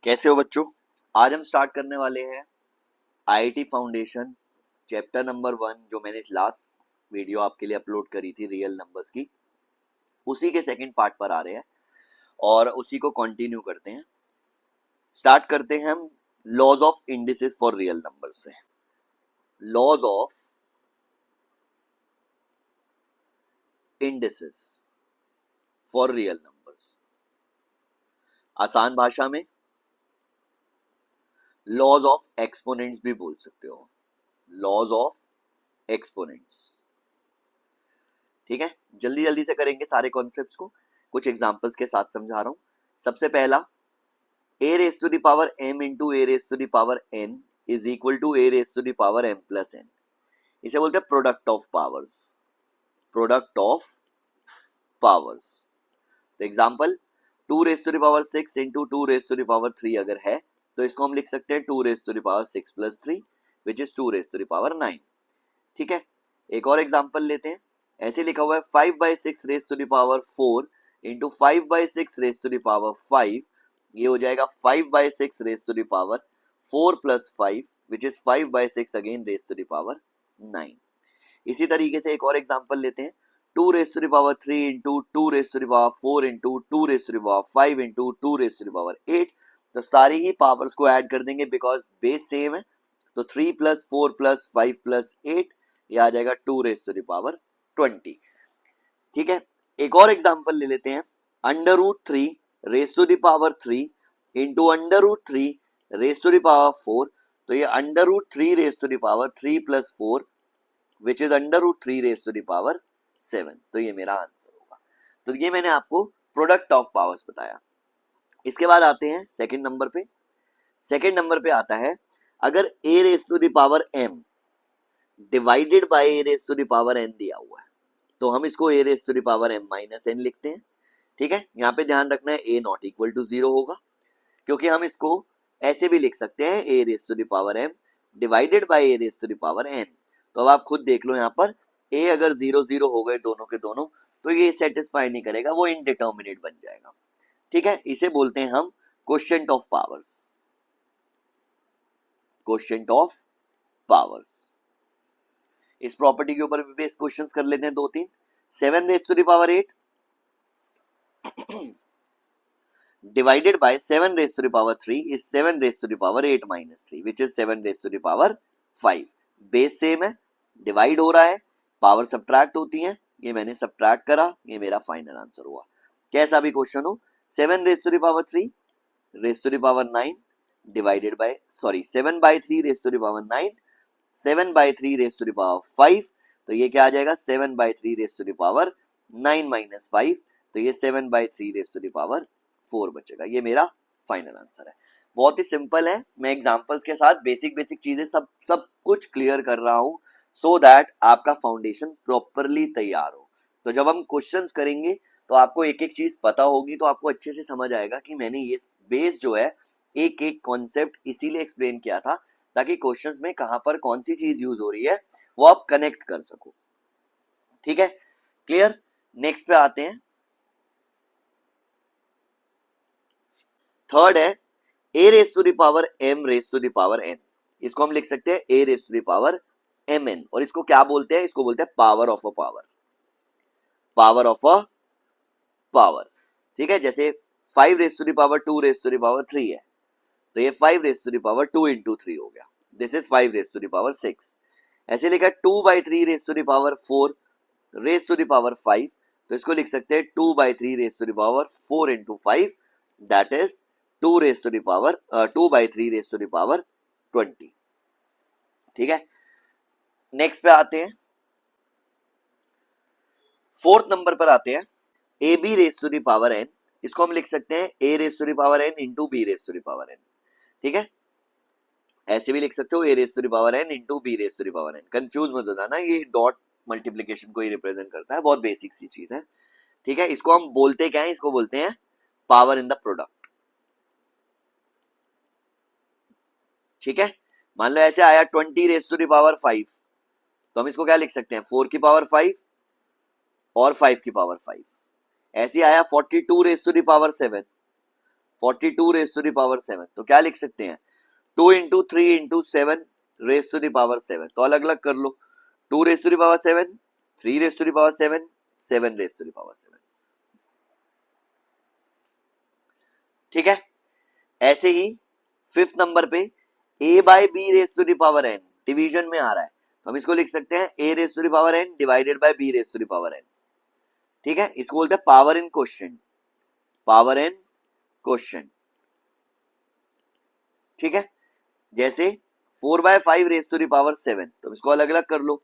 कैसे हो बच्चों। आज हम स्टार्ट करने वाले हैं आईआईटी फाउंडेशन चैप्टर नंबर 1 जो मैंने लास्ट वीडियो आपके लिए अपलोड करी थी रियल नंबर्स की, उसी के सेकंड पार्ट पर आ रहे हैं और उसी को कंटिन्यू करते हैं। स्टार्ट करते हैं हम laws of indices for real numbers से। Laws of indices for real numbers, आसान भाषा में लॉज ऑफ एक्सपोनेंट्स भी बोल सकते हो। लॉज ऑफ एक्सपोनेंट्स, ठीक है। जल्दी जल्दी से करेंगे सारे कॉन्सेप्ट्स को, कुछ एग्जांपल्स के साथ समझा रहा हूं। सबसे पहला, a raise to the power m into a raise to the power n is equal to a raise to the power m plus n। इसे बोलते हैं product of powers. Product of powers, तो example 2 raise to the power 6 into 2 raise to the power 3 अगर है तो इसको हम लिख सकते हैं 2 raise to the power 6 plus 3 which is 2 raise to the power 9, ठीक है। एक और एग्जांपल लेते हैं। ऐसे लिखा हुआ है 5/6 raise to the power 4 into 5/6 raise to the power 5, ये हो जाएगा 5/6 raise to the power 4 plus 5 which is 5/6 again raise to the power 9। इसी तरीके से एक और एग्जांपल लेते हैं। 2 raise to the power 3 into 2 raise to the power 4 into 2 raise to the power 5 into 2 raise to the power 8। तो सारी ही powers को ऐड कर देंगे बिकॉज बेस सेम है। तो 3 प्लस 4 प्लस 5 प्लस 8, ये आ जाएगा 2 रेज टू द पावर 20, ठीक है। एक और एग्जांपल ले लेते हैं। √3 raise to the power 3 into √3 raise to the power 4, तो ये √3 raise to the power 3 plus 4 which is √3 raise to the power 7। तो ये मेरा आंसर होगा। तो ये मैंने आपको प्रोडक्ट ऑफ पावर्स बताया। इसके बाद आते हैं सेकंड नंबर पे। सेकंड नंबर पे आता है, अगर a raise to the power m divided by a raise to the power n दिया हुआ है तो हम इसको a raise to the power m minus n लिखते हैं, ठीक है। यहाँ पे ध्यान रखना है a नॉट इक्वल टू 0 होगा, क्योंकि हम इसको ऐसे भी लिख सकते हैं a raise to the power m divided by a raise to the power n। तो अब आप खुद देख लो, यहाँ पर a अगर 0 0 हो गए दोनों के दोनों तो ये सेटिस्फाई नहीं करेगा, वो इनडिटर्मिनेट बन जाएगा, ठीक है। इसे बोलते हैं हम quotient of powers. Quotient of powers, इस प्रॉपर्टी के ऊपर भी बेस क्वेश्चंस कर लेते हैं 2-3। 7 raise to the power 8 divided by 7 raise to the power 3 is 7 raise to the power 8 minus 3 which is 7 raise to the power 5। Base same है, divide हो रहा है, पावर सब्ट्रैक्ट होती है, ये मैंने सब्ट्रैक्ट करा, ये मेरा फाइनल आंसर हुआ। कैसा भी क्वेश्चन हो, 7 raise to the power 3 raise to the power 9 divided by 7/3 raise to the power 9 7/3 raise to the power 5, तो ये क्या आ जाएगा 7/3 raise to the power 9 minus 5, तो ये 7/3 रेज टू द पावर 4 बचेगा। ये मेरा फाइनल आंसर है। बहुत ही सिंपल है, मैं एग्जांपल्स के साथ बेसिक बेसिक चीजें सब कुछ क्लियर कर रहा हूं सो दैट आपका फाउंडेशन प्रॉपरली तैयार हो। तो जब हम क्वेश्चंस करेंगे तो आपको एक एक चीज पता होगी, तो आपको अच्छे से समझ आएगा कि मैंने ये बेस जो है एक एक कॉन्सेप्ट इसीलिए एक्सप्लेन किया था ताकि क्वेश्चंस में कहां पर कौन सी चीज यूज हो रही है वो आप कनेक्ट कर सको, ठीक है। क्लियर। नेक्स्ट पे आते हैं। थर्ड है a raise to the power m raise to the power n। इसको हम लिख सकते हैं a raise to the power mn, और इसको क्या बोलते हैं, इसको बोलते हैं power of a power. Power of a power, ठीक है। जैसे 5 raise to the power 2 raise to the power 3 है तो ये 5 raise to the power 2 into 3 हो गया, this is 5 raise to the power 6। ऐसे लिखा 2/3 raise to the power 4 raise to the power 5, तो इसको लिख सकते हैं 2/3 raise to the power 4 into 5, that is 2 raise to the power 2/3 raise to the power 20, ठीक है। नेक्स्ट पे आते हैं, फोर्थ नंबर पर आते हैं। A b raise to the power n, इसको हम लिख सकते हैं a raise to the power n into b raise to the power n, ठीक है। ऐसे भी लिख सकते हो a raise to the power n into b raise to the power n। Confuse मत हो जाना, ये डॉट मल्टीप्लिकेशन को ही रिप्रेजेंट करता है, बहुत बेसिक सी चीज है, ठीक है। इसको हम बोलते क्या है, इसको बोलते हैं पावर इन द प्रोडक्ट, ठीक है। मान लो ऐसे आया 20 रेज टू द पावर 5, तो हम इसको क्या लिख सकते हैं 4 की पावर 5 और 5 की पावर 5। ऐसे आया 42 raise to the power 7, 42 raise to the power 7, तो क्या लिख सकते हैं 2 into 3 into 7 raise to the power 7, तो अलग अलग कर लो 2 raise to the power 7, 3 raise to the power 7, 7 raise to the power 7। ठीक है, ऐसे ही फिफ्थ नंबर पे a by b raise to the power n division में आ रहा है, तो हम इसको लिख सकते हैं a raise to the power n divided by b raise to the power n। ठीक है, इसको बोलते हैं power in question, power in question. ठीक है, जैसे 4 by 5 raise to the power 7, तो इसको अलग अलग कर लो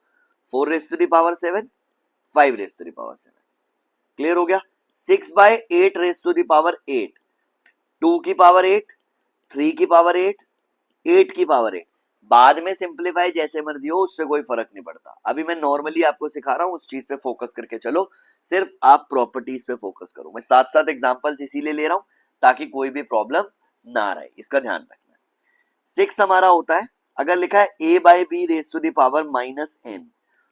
4 raise to the power 7, 5 raise to the power 7। Clear हो गया। 6 by 8 raise to the power 8, 2 की पावर 8, 3 की पावर 8, 8 की पावर 8। बाद में सिंप्लीफाई जैसे मर्जी हो, उससे कोई फर्क नहीं पड़ता। अभी मैं नॉर्मली आपको सिखा रहा हूं, उस चीज पे फोकस करके चलो, सिर्फ आप प्रॉपर्टीज पे फोकस करो। मैं साथ साथ एग्जांपल्स इसीलिए ले रहा हूं ताकि कोई भी प्रॉब्लम ना रहे, इसका ध्यान रखना है। 6 हमारा होता है, अगर लिखा है a by b raise to the power minus n,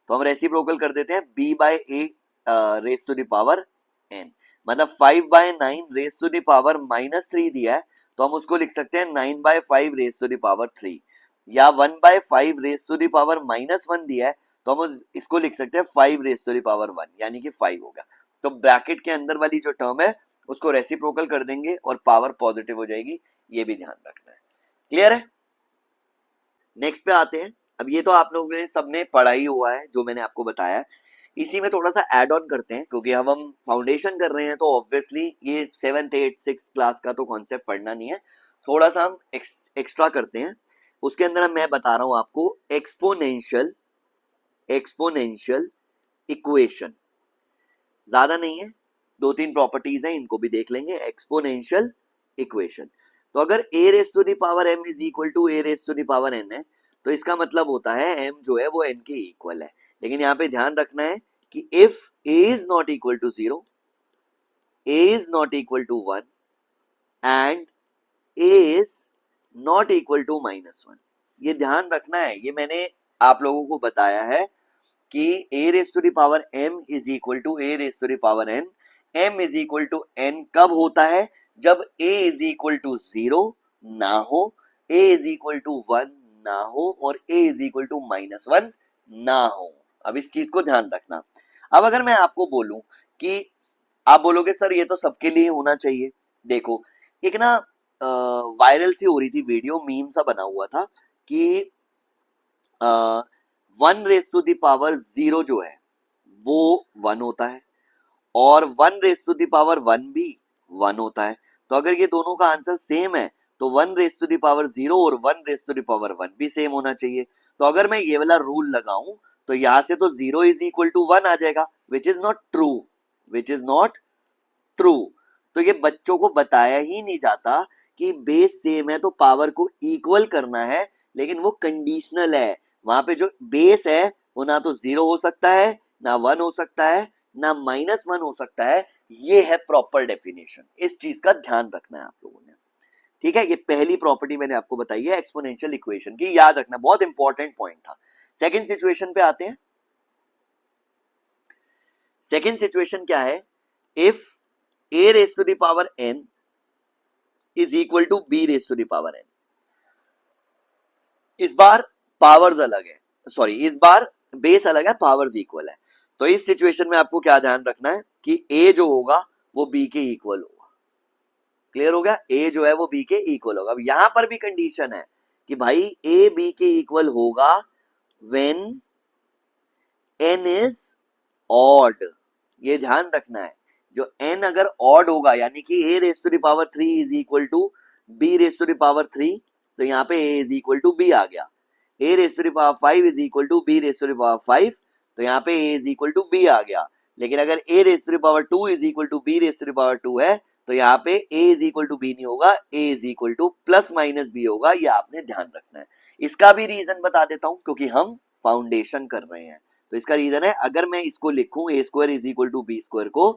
तो हम रेसिप्रोकल कर देते हैं b by a raise to the power n, मतलब 5 by 9 raise to the power minus 3 दिया है, तो हम उसको लिख सकते हैं 9 by 5 raise to the power 3, या 1 by 5 raise to the power minus 1 दिया है, तो हम इसको लिख सकते हैं 5 रेस टू द पावर 1, यानी कि 5 हो गया। तो ब्रैकेट के अंदर वाली जो टर्म है उसको रेसिप्रोकल कर देंगे और पावर पॉजिटिव हो जाएगी, ये भी ध्यान रखना है। क्लियर है। नेक्स्ट पे आते हैं। अब ये तो आप लोगों ने सबने पढ़ा ही हुआ है जो मैंने आपको बताया है, इसी में थोड़ा सा ऐड ऑन करते हैं, क्योंकि अब हम फाउंडेशन कर रहे हैं तो ऑब्वियसली ये 7th 8th 6th क्लास का तो कॉन्सेप्ट पढ़ना नहीं है, थोड़ा सा हम एक्स्ट्रा करते हैं। उसके अंदर मैं बता रहा हूं आपको एक्सपोनेंशियल इक्वेशन, ज्यादा नहीं है, 2-3 प्रॉपर्टीज हैं, इनको भी देख लेंगे। एक्सपोनेंशियल इक्वेशन, तो अगर a raise to the power m is equal to a raise to the power n है, तो इसका मतलब होता है m जो है वो n के इक्वल है। लेकिन यहाँ पे ध्यान रखना है कि if a is not equal to 0, a is not equal to 1 and a is not equal to -1, ये ध्यान रखना है। ये मैंने आप लोगों को बताया है कि a raise to the power m is equal to a raise to the power n, m is equal to n कब होता है, जब a इज इक्वल टू 0 ना हो, a इज इक्वल टू 1 ना हो, और a इज इक्वल टू -1 ना हो। अब इस चीज को ध्यान रखना। अब अगर मैं आपको बोलूं कि आप बोलोगे सर ये तो सबके लिए होना चाहिए, देखो एक ना वायरल सी हो रही थी वीडियो, मीम सा बना हुआ था कि 1 रेस टू द पावर 0 जो है वो 1 होता है, और 1 रेस टू द पावर 1 भी 1 होता है। तो अगर ये दोनों का आंसर सेम है तो 1 रेस टू द पावर 0 और 1 रेस टू द पावर 1 भी सेम होना चाहिए। तो अगर मैं ये वाला रूल लगाऊं तो यहां से तो 0 इज इक्वल टू 1 आ जाएगा, विच is not true, which is not true. तो ये बच्चों को बताया ही नहीं जाता कि बेस सेम है तो पावर को इक्वल करना है, लेकिन वो कंडीशनल है। वहां पे जो बेस है वो ना तो 0 हो सकता है, ना 1 हो सकता है, ना -1 हो सकता है। ये है प्रॉपर डेफिनेशन, इस चीज का ध्यान रखना है आप लोगों ने। ठीक है, ये पहली प्रॉपर्टी मैंने आपको बताई है एक्सपोनेंशियल इक्वेशन की, याद रखना, बहुत इंपॉर्टेंट पॉइंट था। सेकंड सिचुएशन पे आते हैं। सेकंड सिचुएशन क्या है, if a raise to the power n is equal to b raise to the power n। इस बार पावर्स अलग है, सॉरी इस बार बेस अलग है, पावर्स इक्वल है। तो इस सिचुएशन में आपको क्या ध्यान रखना है कि a जो होगा वो b के इक्वल होगा। क्लियर हो गया, a जो है वो b के इक्वल होगा। अब यहां पर भी कंडीशन है कि भाई a b के इक्वल होगा व्हेन n इज ऑड। ये ध्यान रखना है, जो n अगर ऑड होगा यानी कि a raise to the power 3 is equal to b raise to the power 3, तो यहाँ पे a is equal to b आ गया। a raise to the power 5 is equal to b raise to the power 5, तो यहाँ पे a is equal to b आ गया। लेकिन अगर a raise to the power 2 is equal to b raise to the power 2 है, तो यहाँ पे a is equal to b नहीं होगा, a is equal to plus minus b होगा। ये आपने ध्यान रखना है। इसका भी रीजन बता देता हूं, क्योंकि हम फाउंडेशन कर रहे हैं, तो इसका रीजन है, अगर मैं इसको लिखूं a square is equal to b square को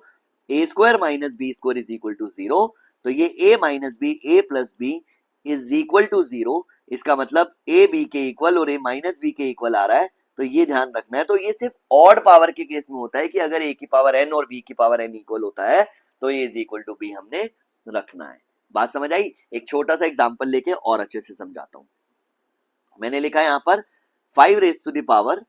a square minus b square is equal to 0, तो ये a minus b a plus b is equal to 0। इसका मतलब a b के इक्वल और a माइनस b के इक्वल आ रहा है, तो ये ध्यान रखना है। तो ये सिर्फ ऑड पावर के केस में होता है कि अगर a की पावर n और b की पावर n इक्वल होता है तो a is equal to b हमने रखना है। बात समझ आई? एक छोटा सा एग्जांपल लेके और अच्छे से समझाता हूं। मैंने लिखा है यहां पर 5 raise to the power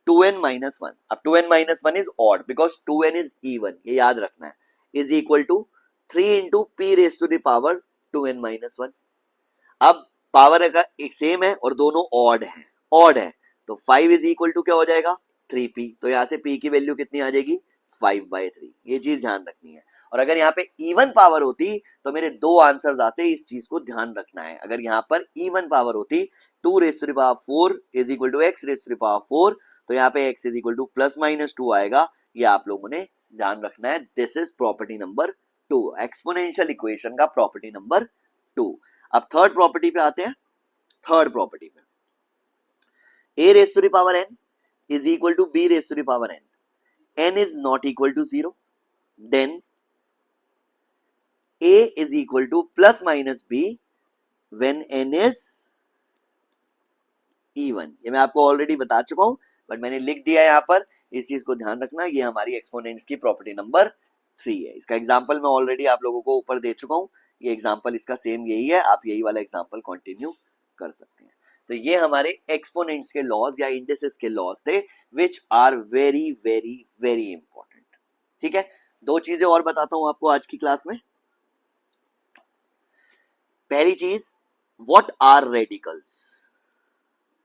2n-1। अब 2n-1 is odd because 2n is even, ये याद रखना है, is equal to 3 into p raise to the power 2n-1। अब पावर अगर एक सेम है और दोनों ऑड है तो 5 इज इक्वल टू क्या हो जाएगा 3p, तो यहां से p की वैल्यू कितनी आ जाएगी 5/3। ये चीज ध्यान रखनी है। और अगर यहाँ पे इवन पावर होती तो मेरे दो आंसर्स आते, इस चीज को ध्यान रखना है। अगर यहाँ पर इवन पावर होती 2 raise to the power 4 is equal to x raise to the power 4, तो यहाँ पे x इज इक्वल टू +-2 आएगा। ये आप लोगों ने ध्यान रखना है। This is property number 2, exponential equation का प्रॉपर्टी नंबर 2। अब थर्ड प्रॉपर्टी पे आते हैं। थर्ड प्रॉपर्टी पे a raise to the power n is equal to b raise to the power n is not equal to 0, then a is equal to +-b when n is even. ये मैं आपको already बता चुका हूं but मैंने लिख दिया यहां पर, इस चीज को ध्यान रखना। ये हमारी एक्सपोनेंट्स की प्रॉपर्टी नंबर 3 है। इसका एग्जांपल मैं ऑलरेडी आप लोगों को ऊपर दे चुका हूं। ये एग्जांपल इसका सेम यही है, आप यही वाला एग्जांपल कंटिन्यू कर सकते हैं। तो ये हमारे एक्सपोनेंट्स के लॉज या इंडिसेस के लॉज थे which are very very very important. ठीक है, दो चीजें और बताता हूं आपको आज की क्लास में। पहली चीज, व्हाट आर रेडिकल्स।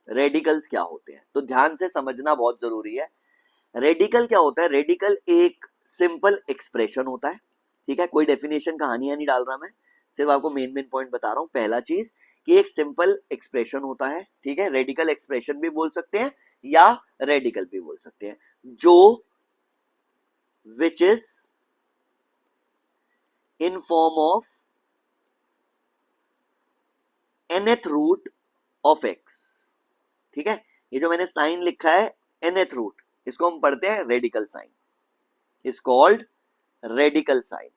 रेडिकल्स क्या होते हैं तो ध्यान से समझना बहुत जरूरी है। रेडिकल क्या होता है? रेडिकल एक सिंपल एक्सप्रेशन होता है। ठीक है, कोई डेफिनेशन कहानियां नहीं डाल रहा मैं, सिर्फ आपको मेन पॉइंट बता रहा हूं। पहला चीज कि एक सिंपल एक्सप्रेशन होता है। ठीक है, रेडिकल एक्सप्रेशन भी बोल सकते हैं या रेडिकल भी बोल सकते हैं, जो which is in form of nth root of x। ठीक है, ये जो मैंने साइन लिखा है nth रूट, इसको हम पढ़ते हैं radical sign, is called radical sign.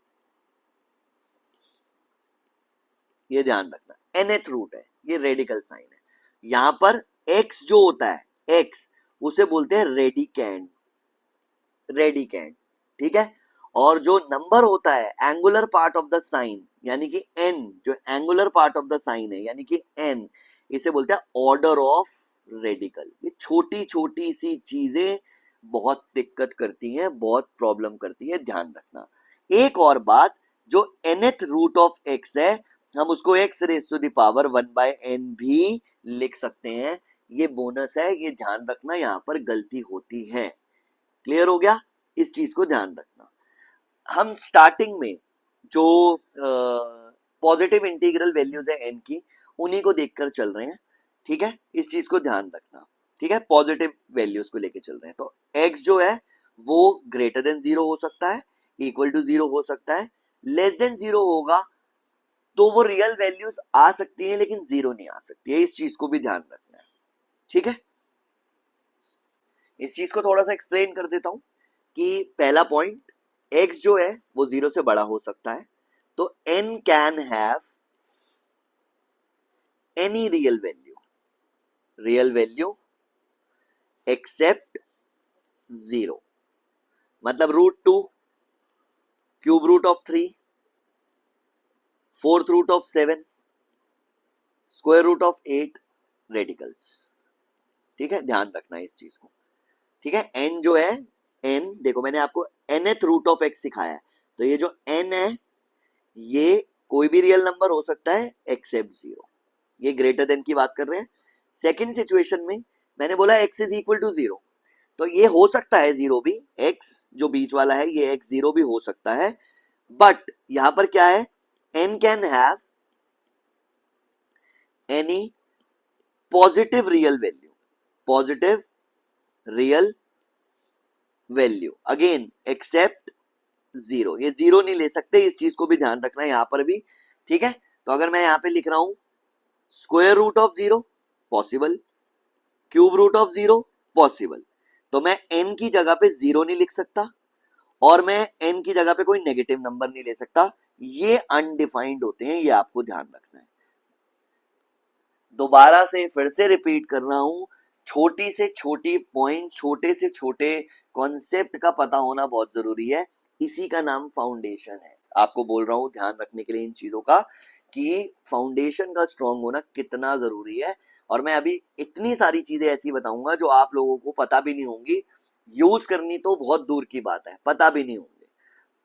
ये ध्यान रखना, nth रूट है, ये रेडिकल साइन है। यहां पर x जो होता है, x उसे बोलते हैं रेडिकेंड, रेडिकेंड। ठीक है, और जो नंबर होता है angular part of the sign यानी कि n, जो angular part of the sign है यानी कि n, इसे बोलते हैं ऑर्डर ऑफ रेडिकल। ये छोटी छोटी सी चीजें बहुत दिक्कत करती हैं, बहुत प्रॉब्लम करती है, ध्यान रखना। एक और बात, जो nth रूट ऑफ x है हम उसको x raise to the power 1/n भी लिख सकते हैं। ये बोनस है, ये ध्यान रखना, यहां पर गलती होती है। क्लियर हो गया? इस चीज को ध्यान रखना। हम स्टार्टिंग में जो पॉजिटिव इंटीग्रल वैल्यूज है n की, उन्हीं को देखकर चल रहे हैं। ठीक है, इस चीज को ध्यान रखना। ठीक है, पॉजिटिव वैल्यूज को लेके चल रहे हैं। तो x जो है वो ग्रेटर देन 0 हो सकता है, इक्वल टू 0 हो सकता है, लेस देन 0 होगा तो वो रियल वैल्यूज आ सकती है लेकिन 0 नहीं आ सकती है। इस चीज को भी ध्यान रखना है। ठीक है, इस चीज को थोड़ा सा एक्सप्लेन कर देता हूं कि पहला पॉइंट, x जो है वो 0 से बड़ा हो सकता है, तो n can have any real value except 0। मतलब √2, cube root of 3, fourth root of 7, square root of 8 radicals. ठीक है, ध्यान रखना है इस चीज को। ठीक है, n जो है, n देखो मैंने आपको nth रूट ऑफ x सिखाया है, तो ये जो n है ये कोई भी रियल नंबर हो सकता है एक्सेप्ट 0। ये ग्रेटर देन की बात कर रहे हैं। सेकंड सिचुएशन में मैंने बोला x इज इक्वल टू 0, तो ये हो सकता है 0 भी, x जो बीच वाला है ये x 0 भी हो सकता है, बट यहां पर क्या है, n can have any positive real value again except 0। ये 0 नहीं ले सकते, इस चीज को भी ध्यान रखना है यहां पर भी। ठीक है, तो अगर मैं यहां पे लिख रहा हूं square root of 0 possible, cube root of 0 possible, तो मैं n की जगह पे 0 नहीं लिख सकता और मैं n की जगह पे कोई नेगेटिव नंबर नहीं ले सकता। ये अनडिफाइंड होते हैं, ये आपको ध्यान रखना है। दोबारा से फिर से रिपीट कर रहा हूं, छोटी से छोटी पॉइंट, छोटे से छोटे कॉन्सेप्ट का पता होना बहुत जरूरी है। इसी का नाम फाउंडेशन है। आपको बोल रहा हूँ ध्यान रखने के लिए इन चीजों का कि फाउंडेशन का स्ट्रांग होना कितना जरूरी है। और मैं अभी इतनी सारी चीजें ऐसी बताऊंगा जो आप लोगों को पता भी नहीं होंगी, यूज करनी तो बहुत दूर की बात है, पता भी नहीं होंगे।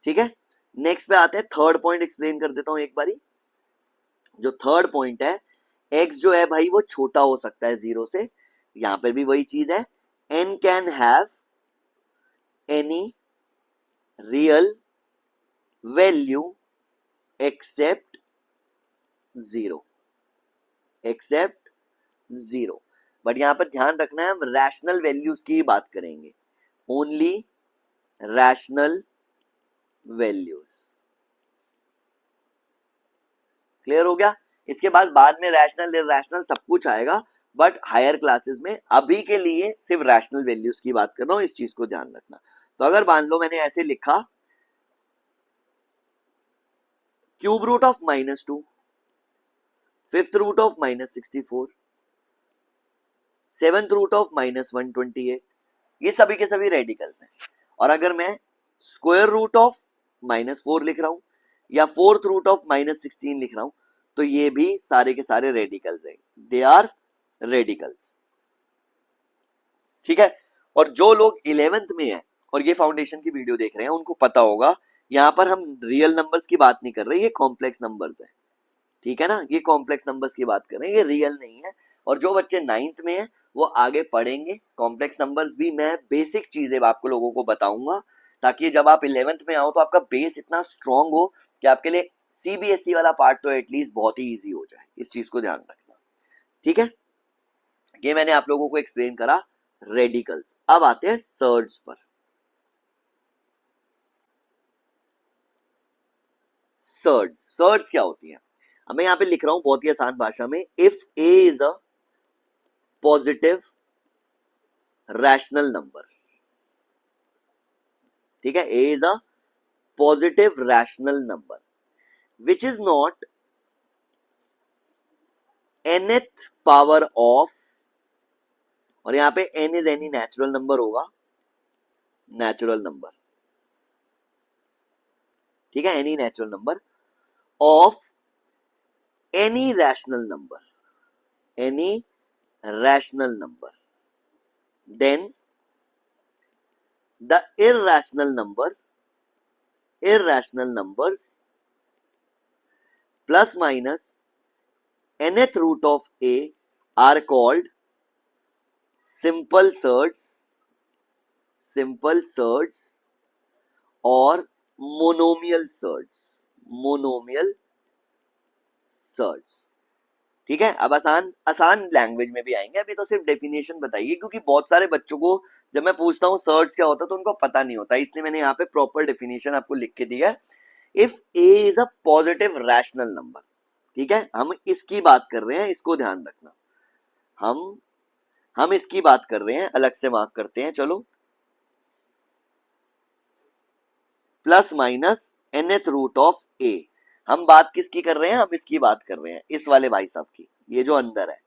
ठीक है, नेक्स्ट पे आते हैं, थर्ड पॉइंट एक्सप्लेन कर देता हूं एक बारी। जो थर्ड पॉइंट है, एक्स जो है भाई वो छोटा हो सकता है जीरो से, यहां पर भी वही चीज है, N can have any real value except zero, except zero. But यहां पर ध्यान रखना है, हम रैशनल वैल्यूज की बात करेंगे, ओनली रैशनल वैल्यूज। क्लियर हो गया? इसके बाद में रैशनल इरैशनल सब कुछ आएगा, बट हायर क्लासेस में अभी के लिए सिर्फ रैशनल वैल्यूज की बात कर रहा हूं, इस चीज को ध्यान रखना। तो अगर मान लो मैंने ऐसे लिखा, cube root of -2, fifth root of -64, seventh root of -128, ये सभी के सभी रेडिकल्स हैं। और अगर मैं स्क्वायर रूट ऑफ -4 लिख रहा हूं या फोर्थ रूट ऑफ -16 लिख रहा हूं, तो ये भी सारे के सारे रेडिकल्स हैं, दे आर रेडिकल्स। ठीक है, और जो लोग 11th में है और ये फाउंडेशन की वीडियो देख रहे हैं उनको पता होगा, यहां पर हम रियल नंबर्स की बात नहीं कर रहे, ये कॉम्प्लेक्स नंबर्स है। ठीक है ना, ये कॉम्प्लेक्स नंबर्स की बात कर रहे हैं, ये रियल नहीं है। और जो बच्चे 9th में है वो आगे पढ़ेंगे कॉम्प्लेक्स नंबर्स भी, मैं बेसिक चीजें आपको लोगों को बताऊंगा, ताकि जब आप 11th में आओ तो आपका बेस इतना स्ट्रांग हो कि आपके लिए सीबीएसई वाला पार्ट तो एटलीस्ट बहुत ही इजी हो जाए। इस चीज को ध्यान रखना। ठीक है, ये मैंने आप लोगों को एक्सप्लेन करा रेडिकल्स। अब आते हैं सर्ड्स पर। सर्ड्स क्या होती है? अब मैं यहां पे लिख रहा हूं बहुत ही आसान भाषा में, if a is a positive rational number, ठीक है, a is a positive rational number which is not nth power of, और यहां पे n is any natural number होगा, नेचुरल नंबर, ठीक है, any natural number of any rational number, any rational number, then the irrational numbers plus minus nth root of a are called simple surds और monomial surds। ठीक है, अब आसान language में भी आएंगे, अभी तो सिर्फ डेफिनेशन बताइए, क्योंकि बहुत सारे बच्चों को जब मैं पूछता हूँ सर्ड्स क्या होता है तो उनको पता नहीं होता, इसलिए मैंने यहाँ पे प्रॉपर डेफिनेशन आपको लिख के दिया है। If a is a positive rational number, ठीक है, हम इसकी बात कर रहे हैं, इसको ध्यान रखना, हम इसकी बात कर रहे हैं, अलग से मार्क करते हैं, चलो, plus minus nth root of a, हम बात किसकी कर रहे हैं? हम इसकी बात कर रहे हैं, इस वाले भाई साहब की, ये जो अंदर है।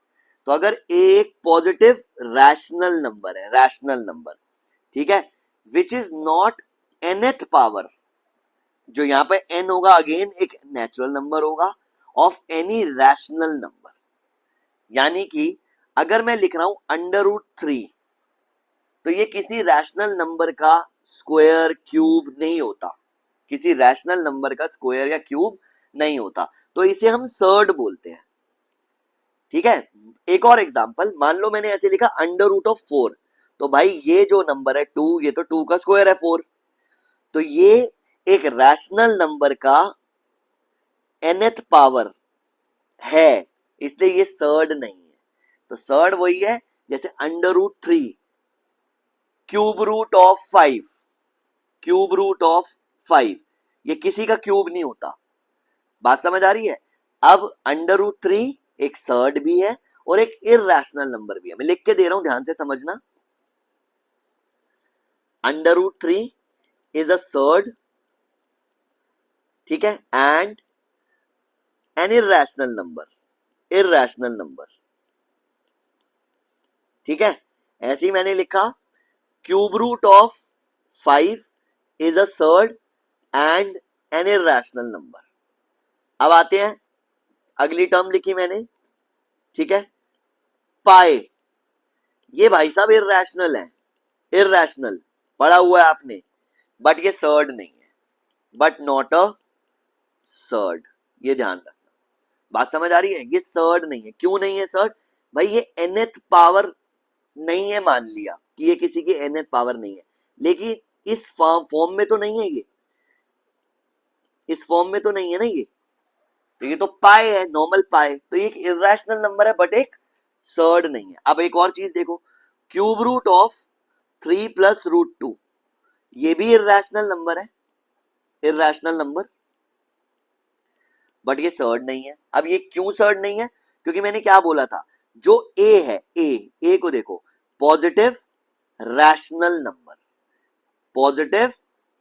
तो अगर ए एक पॉजिटिव रैशनल नंबर है, रैशनल नंबर, ठीक है, विच इज नॉट nth पावर, जो यहां पे n होगा अगेन एक नेचुरल नंबर होगा, ऑफ एनी रैशनल नंबर, यानी कि अगर मैं लिख रहा हूं √3, तो ये किसी रैशनल नंबर का स्क्वायर क्यूब नहीं होता, किसी रैशनल नंबर का स्क्वायर या क्यूब नहीं होता, तो इसे हम सर्ड बोलते हैं। ठीक है, एक और एग्जांपल, मान लो मैंने ऐसे लिखा √4, तो भाई ये जो नंबर है 2, ये तो 2 का स्क्वायर है 4, तो ये एक रैशनल नंबर का nth पावर है, इसलिए ये सर्ड नहीं है। तो सर्ड वही है जैसे √3 cube root of 5, cube root of 5, ये किसी का क्यूब नहीं होता। बात समझ आ रही है? अब √3 एक सर्ड भी है और एक इरैशनल नंबर भी है, मैं लिख के दे रहा हूं, ध्यान से समझना। √3 इज अ सर्ड, ठीक है, एंड एन इरैशनल नंबर, ठीक है, ऐसे ही मैंने लिखा cube root of 5 is a surd and an irrational number. अब आते हैं, अगली टर्म लिखी मैंने, ठीक है, पाई। ये भाई साहब इरैशनल है, इरैशनल पढ़ा हुआ है आपने, बट ये सर्ड नहीं है, बट नॉट अ सर्ड, ये ध्यान रखना। बात समझ आ रही है? ये सर्ड नहीं है। क्यों नहीं है सर्ड? भाई ये nth पावर नहीं है, मान लिया कि ये किसी की nth पावर नहीं है, लेकिन इस फॉर्म में तो नहीं है, ये इस फॉर्म में तो नहीं है ना ये, तो ये तो पाई है, नॉर्मल पाई, तो ये एक इरैशनल नंबर है बट एक सर्ड नहीं है। अब एक और चीज देखो, cube root of 3 plus root 2, ये भी इरैशनल नंबर है, इरैशनल नंबर, बट ये सर्ड नहीं है। अब ये क्यों सर्ड नहीं है? क्योंकि मैंने क्या बोला था, जो ए है, ए को देखो, positive rational number, positive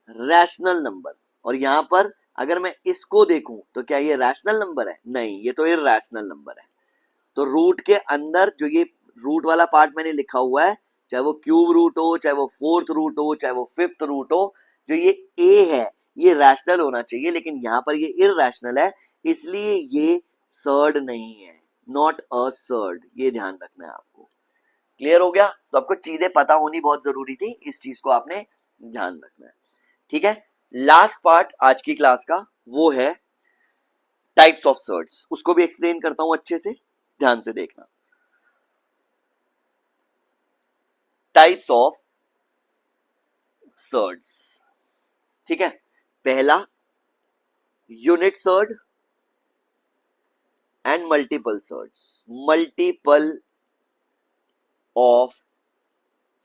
rational number, और यहां पर अगर मैं इसको देखूं तो क्या ये रैशनल नंबर है? नहीं, ये तो इरैशनल नंबर है। तो रूट के अंदर जो ये रूट वाला पार्ट मैंने लिखा हुआ है, चाहे वो क्यूब रूट हो, चाहे वो फोर्थ रूट हो, चाहे वो फिफ्थ रूट हो, जो ये ए है ये रैशनल होना चाहिए, लेकिन यहां पर ये इरैशनल है, इसलिए ये सर्ड नहीं है, नॉट अ सर्ड, ये ध्यान रखना है आपको। क्लियर हो गया? तो आपको चीजें पता होनी बहुत जरूरी थी, इस चीज को आपने ध्यान रखना है, ठीक है। लास्ट पार्ट आज की क्लास का वो है टाइप्स ऑफ सर्ड्स, उसको भी एक्सप्लेन करता हूं अच्छे से, ध्यान से देखना। टाइप्स ऑफ सर्ड्स, ठीक है। पहला unit surd and multiple surds, multiple of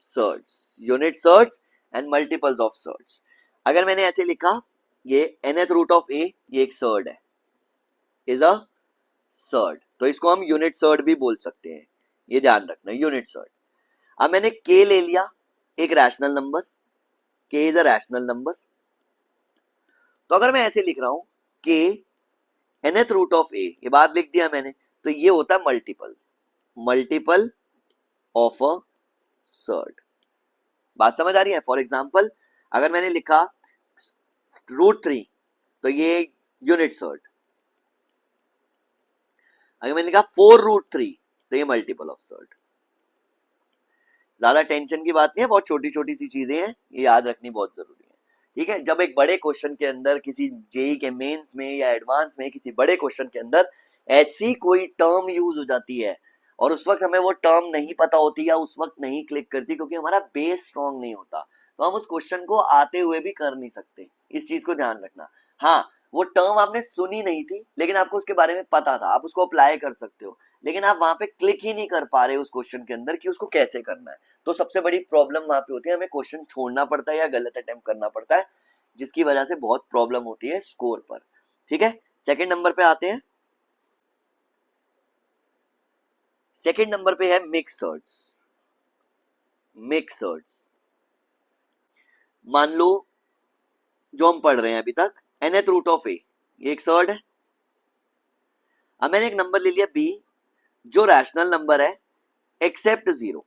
surds, unit surds and multiples of surds. अगर मैंने ऐसे लिखा, ये nth रूट ऑफ ए, ये एक सर्ड है, इज अ सर्ड, तो इसको हम यूनिट सर्ड भी बोल सकते हैं, ये ध्यान रखना, यूनिट सर्ड। अब मैंने k ले लिया, एक rational number, k is a rational number, तो अगर मैं ऐसे लिख रहा हूं k nth root of a, ये बात लिख दिया मैंने, तो ये होता है multiple, multiple of a surd. बात समझ आ रही है? फॉर एग्जाम्पल अगर मैंने लिखा √3, तो ये यूनिट सर्ड। अगर मैंने लिखा 4√3, तो ये मल्टीपल ऑफ सर्ड। ज्यादा टेंशन की बात नहीं है, बहुत छोटी छोटी सी चीजें हैं, ये याद रखनी बहुत जरूरी है, ठीक है। जब एक बड़े क्वेश्चन के अंदर, किसी जेई के मेंस में या एडवांस में किसी बड़े क्वेश्चन के अंदर ऐसी कोई टर्म यूज हो जाती है और उस वक्त हमें वो टर्म नहीं पता होती या उस वक्त नहीं क्लिक करती क्योंकि हमारा बेस स्ट्रांग नहीं होता, तो हम उस क्वेश्चन को आते हुए भी कर नहीं सकते, इस चीज को ध्यान रखना। हाँ, वो टर्म आपने सुनी नहीं थी लेकिन आपको उसके बारे में पता था, आप उसको अप्लाई कर सकते हो, लेकिन आप वहां पे क्लिक ही नहीं कर पा रहे उस क्वेश्चन के अंदर कि उसको कैसे करना है, तो सबसे बड़ी प्रॉब्लम वहां पे होती है, हमें क्वेश्चन छोड़ना पड़ता है या गलत अटेम्प्ट करना पड़ता है, जिसकी वजह से बहुत प्रॉब्लम होती है स्कोर पर, ठीक है। सेकंड नंबर पे आते हैं, सेकंड नंबर पे है मिक्स सर्ड्स। मिक्स सर्ड्स, मान लो जो हम पढ़ रहे हैं अभी तक, nth रूट ऑफ ए, ये एक सर्ड है। अब मैंने एक नंबर ले लिया b, जो रैशनल नंबर है एक्सेप्ट जीरो,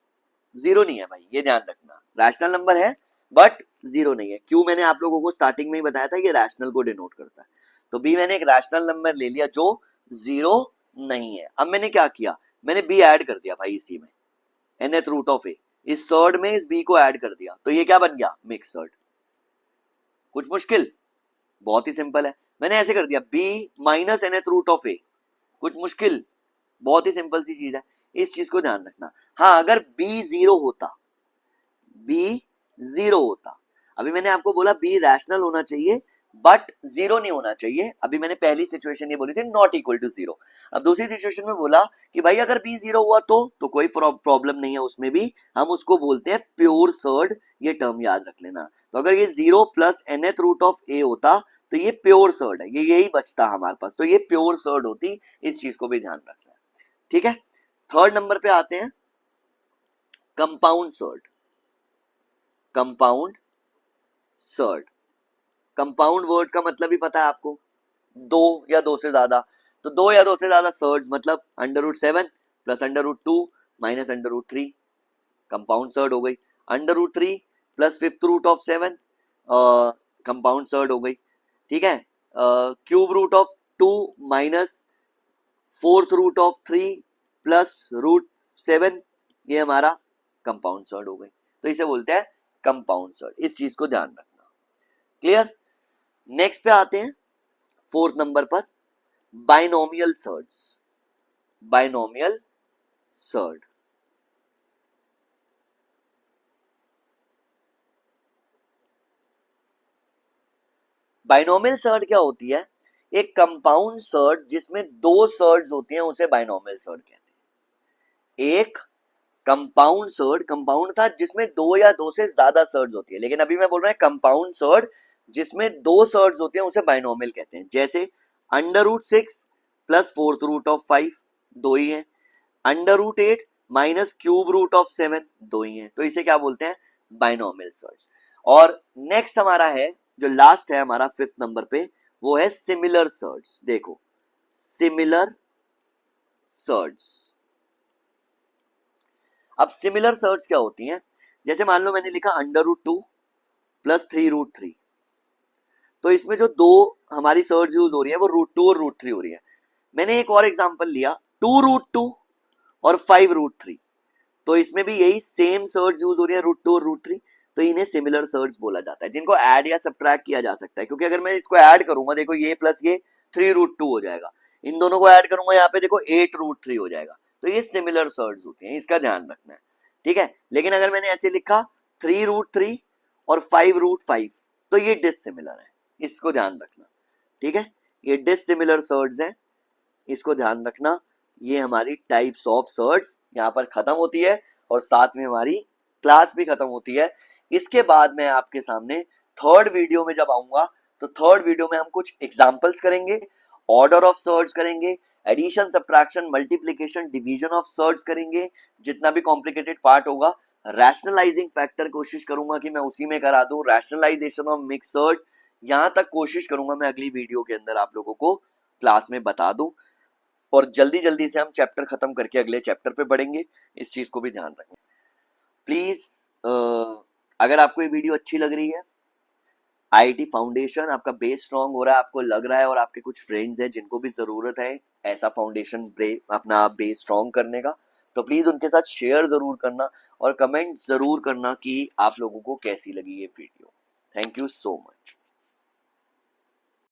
जीरो नहीं है भाई, ये ध्यान रखना, रैशनल नंबर है बट जीरो नहीं है। क्यों? मैंने आप लोगों को स्टार्टिंग में ही बताया था, ये रैशनल को डिनोट करता है, तो b मैंने एक रैशनल नंबर ले लिया जो जीरो नहीं है। अब मैंने क्या किया, मैंने b ऐड कर दिया भाई इसी में, nth रूट ऑफ ए, इस सर्ड में इस b को ऐड कर दिया, तो ये क्या बन गया, मिक्स सर्ड। कुछ मुश्किल? बहुत ही सिंपल है, मैंने ऐसे कर दिया b minus nth root of a, कुछ मुश्किल? बहुत ही सिंपल सी चीज है, इस चीज को ध्यान रखना। हाँ, अगर b जीरो होता, b जीरो होता, अभी मैंने आपको बोला b रैशनल होना चाहिए बट जीरो नहीं होना चाहिए, अभी मैंने पहली सिचुएशन ये बोली थी नॉट इक्वल टू जीरो। अब दूसरी सिचुएशन में बोला कि भाई अगर b जीरो हुआ तो कोई प्रॉब्लम नहीं है, उसमें भी हम उसको बोलते हैं प्योर सर्ड, ये टर्म याद रख लेना। तो अगर ये zero plus nth root of a होता तो ये प्योर सर्ड है, ये यही बचता हमारे पास, तो ये प्योर सर्ड होती, इस चीज को भी ध्यान रखना है, ठीक है। थर्ड नंबर पे आते हैं, compound surd. Compound surd, compound word का मतलब ही पता है आपको, दो या दो से ज्यादा, तो दो या दो से ज्यादा सर्ड्स मतलब √7 प्लस √2 माइनस √3, कंपाउंड सर्ड हो गई। √3 plus fifth root of 7 compound surd हो गई। ठीक है, cube root of 2 minus fourth root of 3 plus root 7, ये हमारा कंपाउंड सर्ड हो गई, तो इसे बोलते हैं कंपाउंड सर्ड। इस चीज को ध्यान रखना। क्लियर। नेक्स्ट पे आते हैं फोर्थ नंबर पर, binomial surds. Binomial surd, binomial surd क्या होती है? एक कंपाउंड सर्ड जिसमें दो सर्ड्स होती हैं उसे बाइनोमियल सर्ड कहते हैं। एक कंपाउंड सर्ड, कंपाउंड था जिसमें दो या दो से ज्यादा सर्ड्स होती है, लेकिन अभी मैं बोल रहा हूं कंपाउंड सर्ड जिसमें दो सर्ड्स होते हैं उसे बाइनोमियल कहते हैं। जैसे under root 6 plus fourth root of 5, दो ही है। Under root 8 minus cube root of 7, दो ही है, तो इसे क्या बोलते हैं? Binomial surds. और नेक्स्ट हमारा है, जो लास्ट है हमारा फिफ्थ नंबर पे, वो है सिमिलर सर्ड्स। देखो, सिमिलर सर्ड्स। अब सिमिलर सर्ड्स क्या होती हैं? जैसे मान लो मैंने लिखा अंडर रूट 2 प्लस 3 रूट 3, तो इसमें जो दो हमारी सर्ड्स यूज हो रही है वो रूट 2 और रूट 3 हो रही है। मैंने एक और एग्जांपल लिया 2 रूट 2 और 5 रूट 3, तो इसमें भी यही सेम सर्ड्स यूज हो रही है, रूट 2 और रूट 3, तो इन्हें सिमिलर सर्ड्स बोला जाता है, जिनको ऐड या सब्ट्रैक्ट किया जा सकता है। क्योंकि अगर मैं इसको ऐड करूंगा, देखो ये प्लस ये 3 रूट 2 हो जाएगा, इन दोनों को ऐड करूंगा यहाँ पे देखो 8 रूट 3 हो जाएगा, तो ये सिमिलर सर्ड्स होते हैं, इसका ध्यान रखना है। ठीक है, लेकिन अगर मैंने ऐसे लिखा 3 रूट 3 और 5 रूट 5, तो ये डिसिमिलर है, इसको ध्यान रखना। ठीक है, ये डिसिमिलर सर्ड्स हैं, इसको ध्यान रखना। ये हमारी टाइप्स ऑफ सर्ड्स यहाँ पर खत्म होती है और साथ में हमारी क्लास भी खत्म होती है। इसके बाद मैं आपके सामने थर्ड वीडियो में जब आऊंगा, तो थर्ड वीडियो में हम कुछ एग्जांपल्स करेंगे, ऑर्डर ऑफ सर्ड्स करेंगे, addition, subtraction, multiplication, division of surds करेंगे, जितना भी कॉम्प्लिकेटेड पार्ट होगा। रैशनलाइजिंग फैक्टर कोशिश करूंगा कि मैं उसी में करा दूं, रैशनलाइजेशन ऑफ मिक्स सर्ड्स, यहां तक कोशिश करूंगा मैं अगली वीडियो के अंदर आप लोगों को क्लास में बता दूं। और जल्दी जल्दी से हम चैप्टर खत्म करके अगले चैप्टर पे बढ़ेंगे, इस चीज को भी ध्यान रखें प्लीज। अगर आपको ये वीडियो अच्छी लग रही है, आईआईटी फाउंडेशन आपका बेस स्ट्रांग हो रहा है, आपको लग रहा है, और आपके कुछ फ्रेंड्स हैं जिनको भी जरूरत है ऐसा फाउंडेशन अपना बेस स्ट्रांग करने का, तो प्लीज उनके साथ शेयर जरूर करना और कमेंट जरूर करना कि आप लोगों को कैसी लगी ये video. Thank you so much.